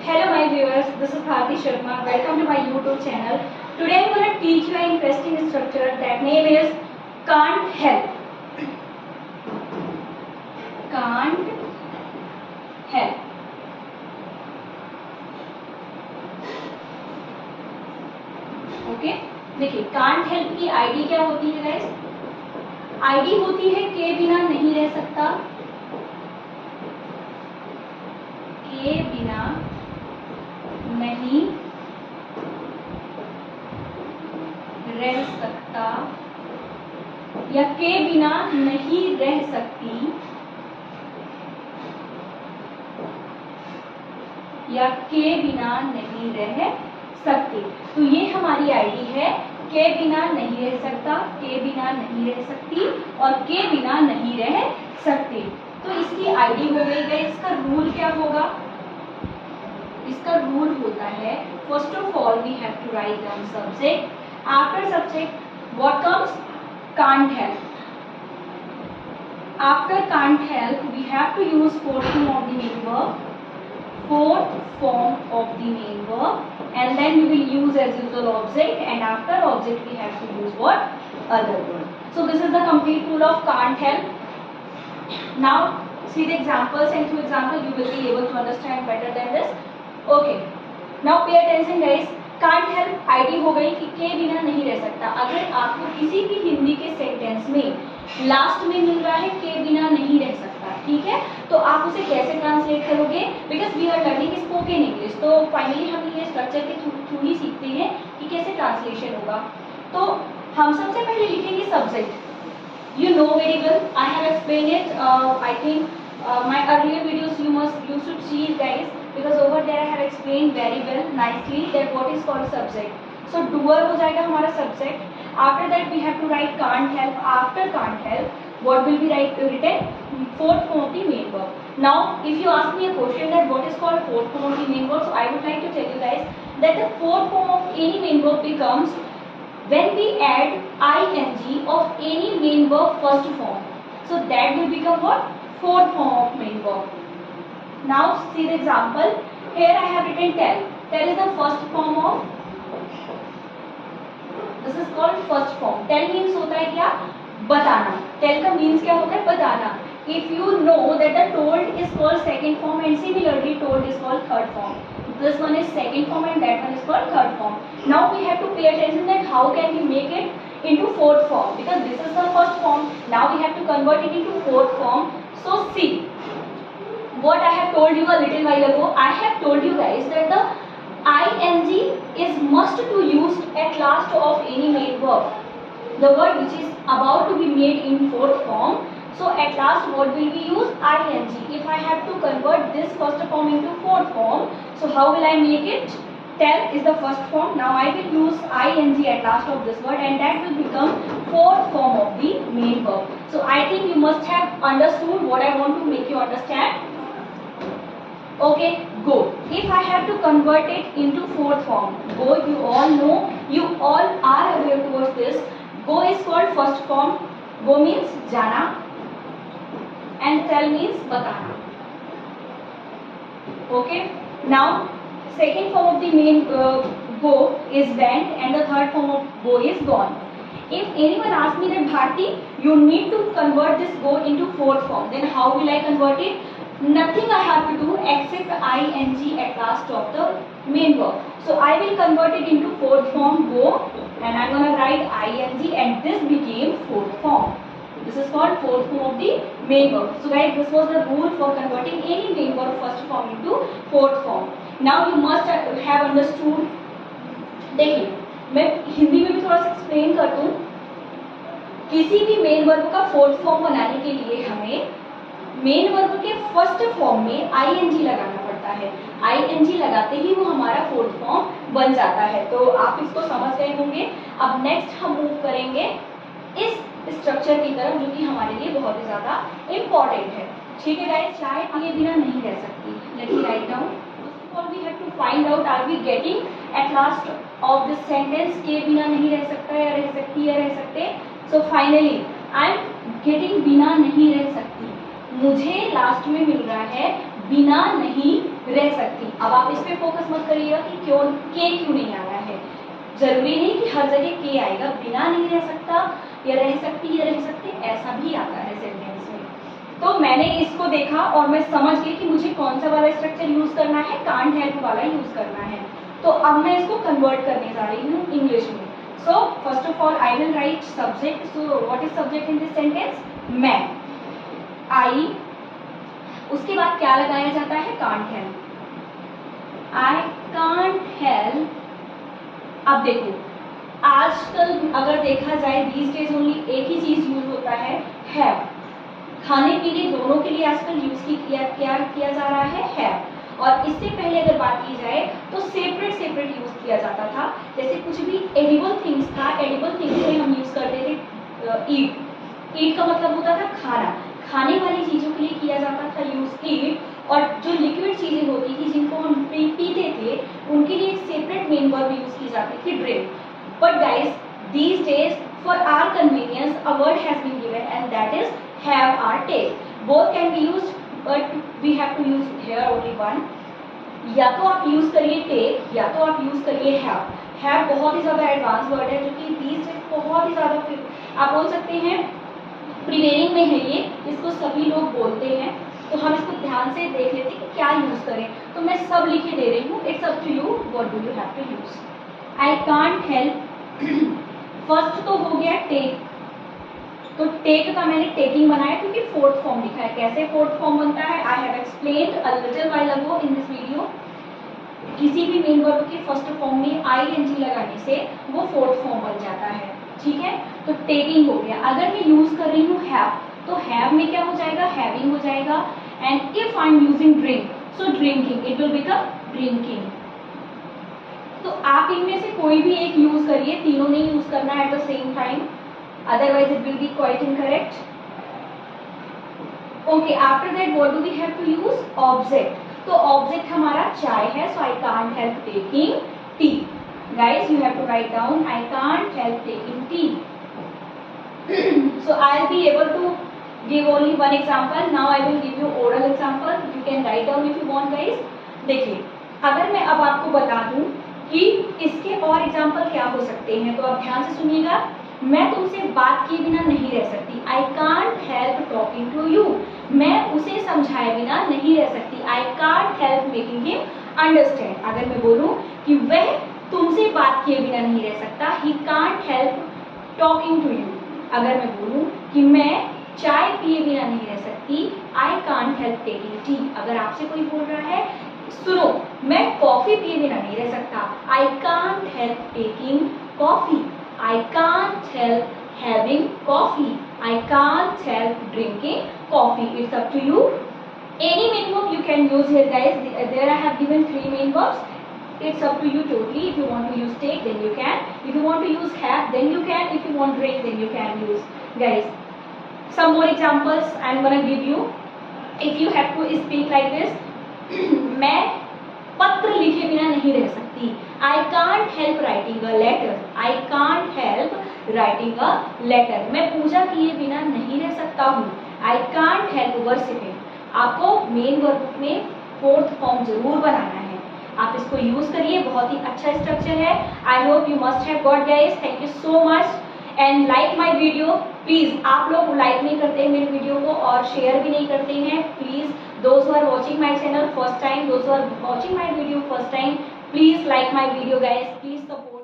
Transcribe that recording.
Hello my viewers, this is Bharti Sharma. Welcome to my YouTube channel. Today I'm going to teach you an interesting structure. That name is can't help. Can't help. Okay, देखिए can't help की ID क्या होती है guys? ID होती है के बिना नहीं रह सकता, के बिना नहीं रह सकता या के बिना नहीं रह सकती या के बिना नहीं रह सकती। तो ये हमारी आईडी है, के बिना नहीं रह सकता, के बिना नहीं रह सकती और के बिना नहीं रह सकती। तो इसकी आईडी हो गई है। इसका रूल क्या होगा? इसका रूल होता है, first of all we have to write down subject, after subject what comes? Can't help. After can't help we have to use fourth form of the main verb, fourth form of the main verb, and then we will use as usual object, and after object we have to use what? Other word. So this is the complete rule of can't help. Now see the examples, and through example you will be able to understand better than this. Okay, now pay attention guys. can't help ID हो गई कि के बिना नहीं रह सकता। अगर आपको किसी भी हिंदी के सेंटेंस में लास्ट में मिल रहा है के बिना नहीं रह सकता, ठीक है, तो आप उसे कैसे ट्रांसलेट करोगे? Because we are learning spoken English, तो फाइनली हम ये स्ट्रक्चर के थ्रू ही सीखते हैं कि कैसे ट्रांसलेशन होगा। तो हम सबसे पहले लिखेंगे subject. You know very well, I have explain it, I think my earlier videos you should see guys, because over there I have explained very well nicely that what is called subject. So doer हो जाएगा हमारा subject. After that we have to write can't help. After can't help what will be written? Fourth form of the main verb. Now if you ask me a question that what is called fourth form of the main verb, so I would like to tell you guys that the fourth form of any main verb becomes when we add ing of any main verb first form. So that will become what? Fourth form of main verb. Now see the example. Here I have written tell. Tell is the first form of. This is called first form. Tell means होता है क्या? बताना. Tell का means क्या होता है? बताना. If you know that the told is called second form and similarly told is called third form. This one is second form and that one is called third form. Now we have to pay attention that how can we make it into fourth form, because this is the first form. Now we have to convert it into fourth form. So see what I have told you a little while ago. I have told you guys that the ing is must to used at last of any main verb, the word which is about to be made in fourth form. So at last what will be used? ing. If I have to convert this first form into fourth form, so how will I make it? Tell is the first form. Now I will use ing at last of this word, and that will become fourth form of the main verb. So I think you must have understood what I want to make you understand. Okay, go. If I have to convert it into fourth form, go, you all know, you all are aware towards this. Go is called first form. Go means jana and tell means batana. Okay, now second form of the main go is went, and the third form of go is gone. If anyone asks me that Bharti, you need to convert this go into fourth form, then how will I convert it? Nothing I have to do except ing at last of the main verb. So I will convert it into fourth form go, and I'm gonna write ing, and this became fourth form. This is called fourth form of the main verb. So guys, this was the rule for converting any main verb first form into fourth form. Now you must have understood. देखिए, मैं हिंदी में भी थोड़ा सा explain कर दूं। किसी भी मेन वर्ब का फोर्थ फॉर्म बनाने के लिए हमें मेन वर्ब के फर्स्ट फॉर्म में ing लगाना पड़ता है। ing लगाते ही वो हमारा फोर्थ फॉर्म बन जाता है। तो आप इसको समझ गए होंगे। अब नेक्स्ट हम मूव करेंगे इस स्ट्रक्चर की तरफ, जो कि हमारे लिए बहुत ही ज़्यादा इम्पॉर्टेंट है। ठीक है गाइस, चाहे ये बिना नहीं रह सकती। Let me write down. First of all we have to find out are we getting at last of this sentence के बिना नहीं रह सकता या रह सकती या रह सकते। So finally I am getting बिना नहीं रह सकती। मुझे लास्ट में मिल रहा है बिना नहीं रह सकती। अब आप इस पे फोकस मत करिएगा कि क्यों क्यों नहीं आ रहा है। जरूरी नहीं कि हर जगह के आएगा, बिना नहीं रह सकता या रह सकती या रह सकते ऐसा भी आता है सेंटेंस में। तो मैंने इसको देखा और मैं समझ गई कि मुझे कौन सा वाला स्ट्रक्चर यूज करना है, कांट हेल्प वाला यूज करना है। तो अब मैं इसको कन्वर्ट करने जा रही हूँ इंग्लिश में। So first of all I will write subject. So what is subject in this sentence? मैं, आई। उसके बाद क्या लगाया जाता है? Can't help. I can't help. अब देखो, आजकल अगर देखा जाए दीज डेज ओनली एक ही चीज यूज होता है, हैव। खाने पीने दोनों के लिए आजकल यूज किया जा रहा है हैव। और इससे पहले अगर बात की जाए तो सेपरेट यूज किया जाता था। जैसे कुछ भी एडिबल थिंग्स था, एडिबल थिंग्स में हम यूज करते थे ईट। ईट का मतलब होता था खाना, खाने वाली चीजों के लिए किया जाता था यूज ईट। और जो लिक्विड चीजें होती थी जिनको हम पीते थे उनके लिए एक सेपरेट मेन वर्ब यूज की जाती थी, drink. But guys these days for our convenience a word has been given and that is have or take. Both can be used but we have to use here only one. या तो आप use करिए take या तो आप use करिए have. Have बहुत ही ज्यादा एडवांस वर्ड है जो कि these days बहुत ही ज्यादा आप बोल सकते हैं प्रिवेलिंग में है ये, इसको सभी लोग बोलते हैं। तो हम इसको ध्यान से देख लेते हैं कि क्या यूज करें। तो मैं सब लिखे दे रही हूँ, it's up to you what do you have to use. I can't help. First तो हो गया टेक। तो टेक का मैंने टेकिंग बनाया क्योंकि फोर्थ फॉर्म लिखा है। कैसे फोर्थ फॉर्म बनता है? I have explained a little while ago in this video. किसी भी मेन वर्ब के फर्स्ट फॉर्म में आईएनजी लगाने से वो फोर्थ फॉर्म बन जाता है, ठीक है। तो टेकिंग हो गया। अगर मैं यूज कर रही हूँ हैव तो हैव में क्या हो जाएगा? हैविंग हो जाएगा। And if I am using drink so drinking, it will become drinking. तो आप इनमें से कोई भी एक यूज करिए, तीनों नहीं यूज करना है at the same time, otherwise it will be quite incorrect. Okay, after that what do we have to use? Object. तो ऑब्जेक्ट हमारा चाय है, सो I can't help taking tea. Guys you have to write down I can't help taking tea. So I'll be able to give only one example. Now I will give you oral example. You can write down if you want, guys. देखिए, अगर मैं अब आपको बता दूं कि इसके और एग्जाम्पल क्या हो सकते हैं तो आप ध्यान से सुनिएगा। मैं तुमसे बात किए बिना नहीं रह सकती। I can't help talking to you. मैं उसे समझाए बिना नहीं रह सकती। I can't help making him understand. अगर मैं बोलूं कि वह तुमसे बात किए बिना नहीं रह सकता, he can't help talking to you. अगर मैं बोलूं कि मैं चाय पिए बिना नहीं रह सकती, I can't help taking tea. अगर आपसे कोई बोल रहा है सुनो मैं कॉफी पिए बिना नहीं रह सकता, I can't help taking coffee. I can't help having coffee. I can't help drinking coffee. It's up to you. Any main verb you can use here, guys. There I have given 3 main verbs. It's up to you totally. If you want to use take, then you can. If you want to use have, then you can. If you want drink, then you can use. Guys, some more examples I'm gonna give you. If you have to speak like this, मैं पत्र लिखे बिना नहीं रह सकती। I can't help writing a letter. I can't help writing a letter. मैं पूजा किए बिना नहीं रह सकता हूँ। I can't help worshipping. आपको मेन वर्ब में फोर्थ फॉर्म जरूर बनाना है। आप इसको यूज करिए, बहुत ही अच्छा स्ट्रक्चर है। I hope you must have got guys. Thank you so much and like my video please. आप लोग लाइक नहीं करते हैं मेरे वीडियो को और शेयर भी नहीं करते हैं। Please those who are watching my channel first time, those who are watching my video first time, please like my video guys, please support.